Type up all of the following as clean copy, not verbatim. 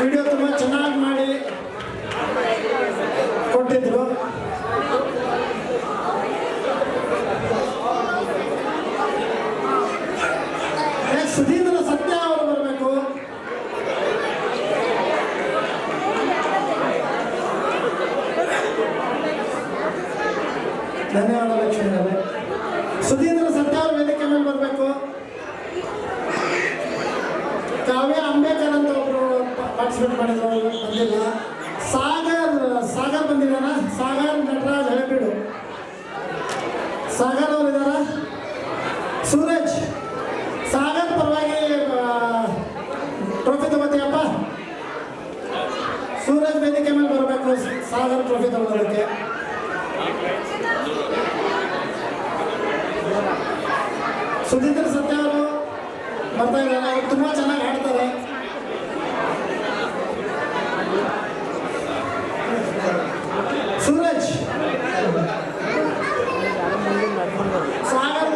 Video ತುಂಬ ಚೆನ್ನಾಗಿ ಮಾಡಿ ಕೊಟ್ಟಿದ್ರು. ಸುಧೀಂದ್ರ ಸತ್ಯ ಅವರು ಬರಬೇಕು. ಧನ್ಯವಾದ ಲಕ್ಷ್ಮೀ ಅವರೇ. ಸುಧೀಂದ್ರ ಸತ್ಯ ಅವರು ವೇದಿಕೆ ಮೇಲೆ ಬರಬೇಕು. ಕಾವ್ಯ ಅಂಬೇಕರ್ ಅಂತ ಒಬ್ರು ಪಾರ್ಟಿಸಿಪೇಟ್ ಮಾಡಿದ್ರು, ಬಂದಿಲ್ಲ. ಸಾಗರ್ ಬಂದಿದ್ದಾನ? ಸಾಗರ್ ನಟರಾಜ್ ಹಳೆಬೀಡು ಸಾಗರ್ ಅವರು ಇದ್ದಾರ? ಸೂರಜ್ ಸಾಗರ್ ಪರವಾಗಿ ಟ್ರೋಫಿ ತಗೋತೀಯಪ್ಪ. ಸೂರಜ್ ವೇದಿಕೆ ಮೇಲೆ ಬರಬೇಕು, ಸಾಗರ್ ಟ್ರೋಫಿ ತಗೋದಕ್ಕೆ. ಸುಧೀಂದ್ರ ಸತ್ಯ ಅವರು ಬರ್ತಾ ಇದ್ದಾರೆ, ಅವರು ತುಂಬ ಚೆನ್ನಾಗಿ ಹಾಡ್ತಾರೆ. ಸೂರಜ್ ಸಾಗರ್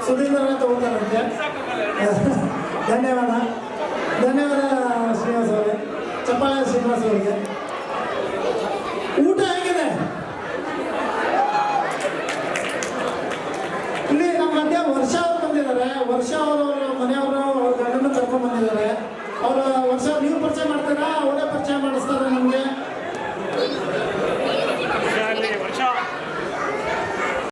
ಸುಧೀಂದ್ರ ತಗೋತಾರಂತೆ. ಧನ್ಯವಾದ ಶ್ರೀನಿವಾಸ್ ಅವರೇ, ಚಪ್ಪಾಳೆ ಶ್ರೀನಿವಾಸ್ ಅವರಿಗೆ. ಊಟ ಹೇಗಿದೆ? ಇಲ್ಲಿ ನಮ್ಮ ಮಧ್ಯ ವರ್ಷ ಅವರು ಬಂದಿದ್ದಾರೆ. ವರ್ಷ ಅವರು ಮನೆಯವರು